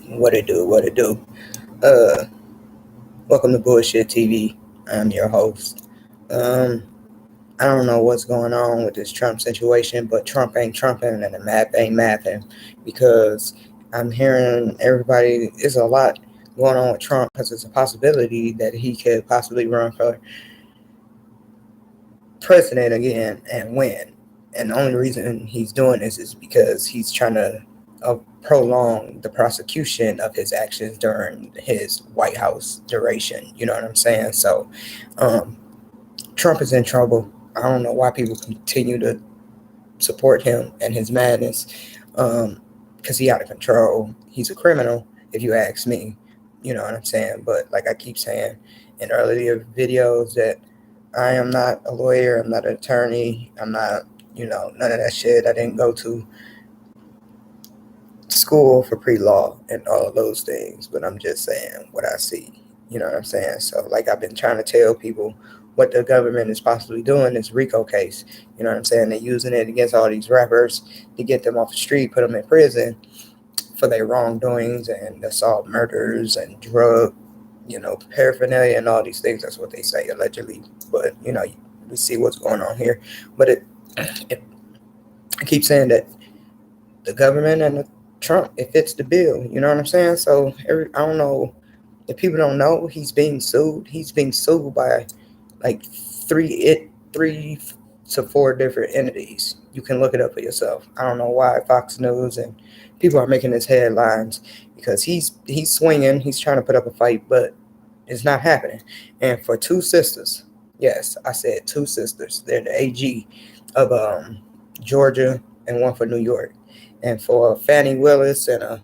What it do? What it do? Uh, Welcome to Bullshit TV. I'm your host. Um, I don't know what's going on with this Trump situation, but Trump ain't trumping and the math ain't mathing because I'm hearing everybody. There's a lot going on with Trump because it's a possibility that he could possibly run for president again and win. And the only reason he's doing this is because he's trying to prolong the prosecution of his actions during his White House duration. You know what I'm saying? So um, Trump is in trouble. I don't know why people continue to support him and his madness because he's out of control. He's a criminal, if you ask me. You know what I'm saying? But like I keep saying in earlier videos that I am not a lawyer. I'm not an attorney. I'm not, none of that shit. I didn't go to school for pre-law and all of those things, but I'm just saying what I see. You know what I'm saying? So like I've been trying to tell people what the government is possibly doing this RICO case. You know what I'm saying? They're using it against all these rappers to get them off the street, put them in prison for their wrongdoings and assault murders and drug, paraphernalia and all these things. That's what they say allegedly. But, we see what's going on here. But I keep saying that the government and the Trump, it fits the bill. You know what I'm saying? So I don't know if people don't know he's being sued. He's being sued by like three to four different entities. You can look it up for yourself. I don't know why Fox News and people are making this headlines because he's swinging. He's trying to put up a fight, but it's not happening. And for two sisters, yes, I said two sisters. They're the AG of Georgia and one for New York. And for Fani Willis and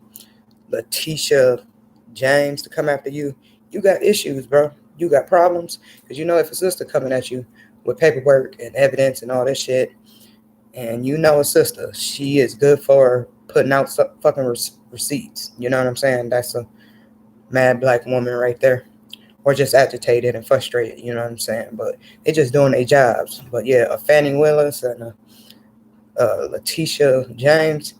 Letitia James to come after you, you got issues, bro. You got problems. Because if a sister coming at you with paperwork and evidence and all this shit, and a sister, she is good for putting out some fucking receipts. You know what I'm saying? That's a mad black woman right there. Or just agitated and frustrated, you know what I'm saying? But they just doing their jobs. But yeah, a Fannie Willis and Letitia James,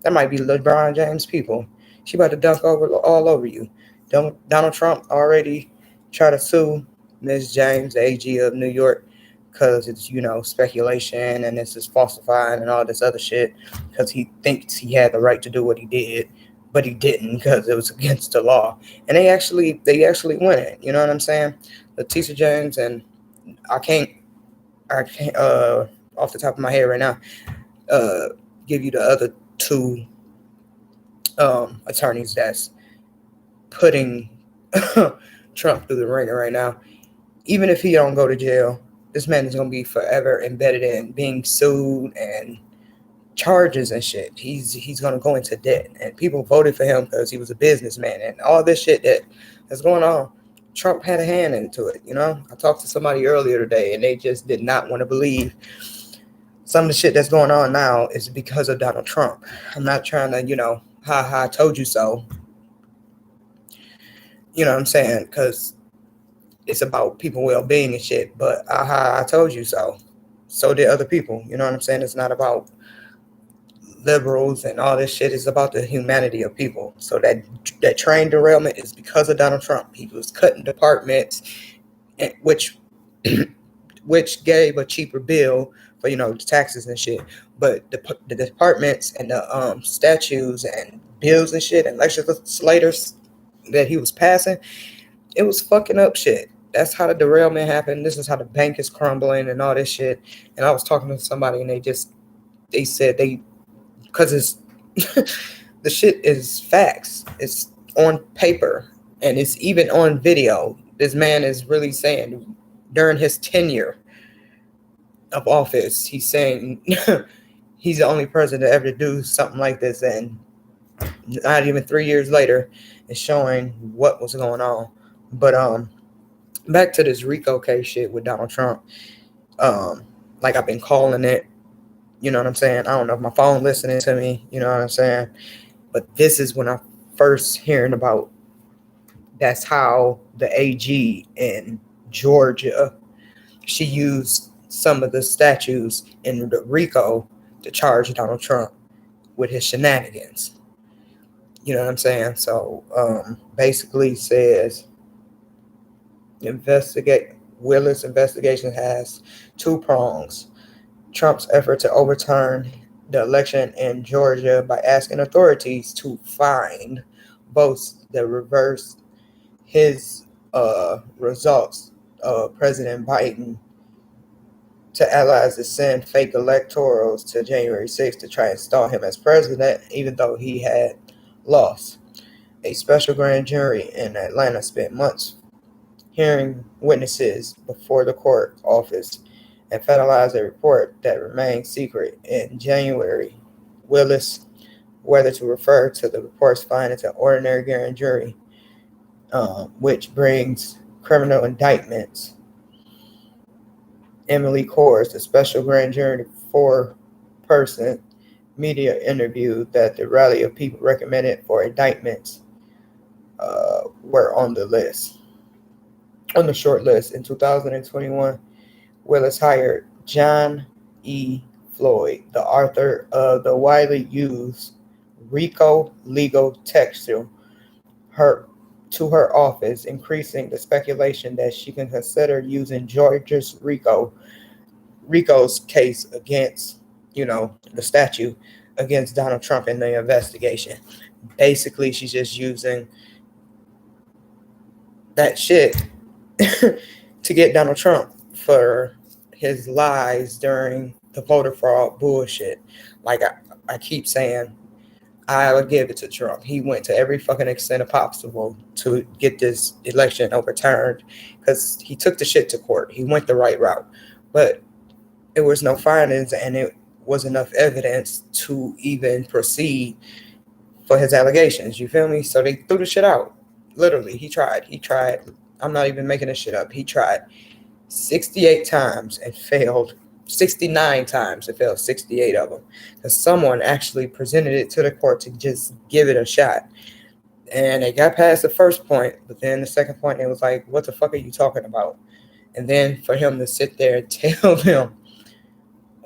that might be LeBron James people. She about to dunk all over you. Donald Trump already tried to sue Ms. James, the AG of New York, because it's speculation and this is falsifying and all this other shit. Because he thinks he had the right to do what he did, but he didn't because it was against the law. And they actually win it. You know what I'm saying? Letitia James and I can't off the top of my head right now give you the other two attorneys that's putting Trump through the ringer right now. Even if he don't go to jail, this man is gonna be forever embedded in being sued and charges and shit. He's gonna go into debt, and people voted for him because he was a businessman and all this shit that's going on. Trump had a hand into it. I talked to somebody earlier today, and they just did not want to believe some of the shit that's going on now is because of Donald Trump. I'm not trying to, I told you so. You know what I'm saying? Because it's about people well-being and shit. But I told you so. So did other people. You know what I'm saying? It's not about liberals and all this shit. It's about the humanity of people. So that train derailment is because of Donald Trump. He was cutting departments, which gave a cheaper bill for the taxes and shit. But the departments and the statutes and bills and shit and legislators that he was passing, it was fucking up shit. That's how the derailment happened. This is how the bank is crumbling and all this shit. And I was talking to somebody and they said because it's the shit is facts. It's on paper and it's even on video. This man is really saying during his tenure of office, he's saying he's the only person to ever do something like this, and not even 3 years later, it's showing what was going on. But back to this RICO case shit with Donald Trump. Like I've been calling it, you know what I'm saying? I don't know if my phone listening to me, you know what I'm saying? But this is when I first hearing about that's how the AG in Georgia, she used some of the statutes in the RICO to charge Donald Trump with his shenanigans. You know what I'm saying? So basically says Willis investigation has two prongs. Trump's effort to overturn the election in Georgia by asking authorities to find votes that reverse his results. President Biden to allies to send fake electorals to January 6th to try and install him as president, even though he had lost. A special grand jury in Atlanta spent months hearing witnesses before the court office and finalized a report that remained secret in January. Willis, whether to refer to the report's findings an ordinary grand jury, which brings criminal indictments. Emily Kors, the special grand jury four-person media interview that the rally of people recommended for indictments were on the short list. In 2021, Willis hired John E. Floyd, the author of the widely used RICO legal text, to her office, increasing the speculation that she can consider using Georgia's RICO's case against, the statute against Donald Trump in the investigation. Basically, she's just using that shit to get Donald Trump for his lies during the voter fraud bullshit. Like I keep saying, I'll give it to Trump. He went to every fucking extent possible to get this election overturned because he took the shit to court. He went the right route. But there was no findings and it was enough evidence to even proceed for his allegations. You feel me? So they threw the shit out. Literally, he tried. I'm not even making this shit up. He tried 68 times and failed 69 times and failed 68 of them. Because someone actually presented it to the court to just give it a shot. And they got past the first point, but then the second point, it was like, what the fuck are you talking about? And then for him to sit there and tell them,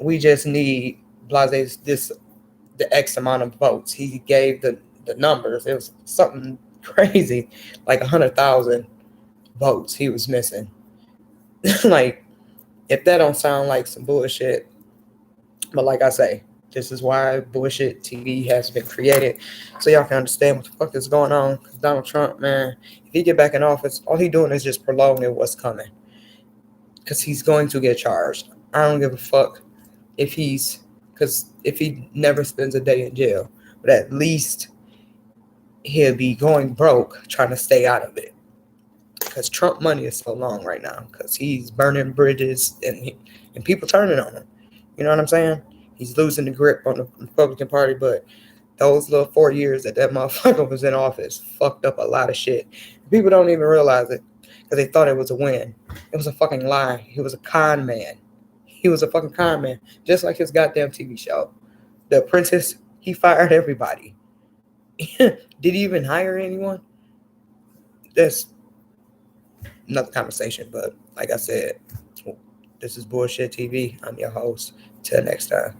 we just need the X amount of votes. He gave the numbers. It was something crazy, like 100,000 votes he was missing. Like, if that don't sound like some bullshit, but like I say, this is why bullshit TV has been created, so y'all can understand what the fuck is going on. Because Donald Trump, man, if he get back in office, all he doing is just prolonging what's coming. Because he's going to get charged. I don't give a fuck if he never spends a day in jail, but at least he'll be going broke trying to stay out of it. Because Trump money is so long right now. Because he's burning bridges and people turning on him. You know what I'm saying? He's losing the grip on the Republican Party, but those little 4 years that motherfucker was in office fucked up a lot of shit. People don't even realize it because they thought it was a win. It was a fucking lie. He was a con man. He was a fucking con man, just like his goddamn TV show. The Apprentice, he fired everybody. Did he even hire anyone? That's another conversation, but like I said, this is Bullshit TV. I'm your host. Till next time.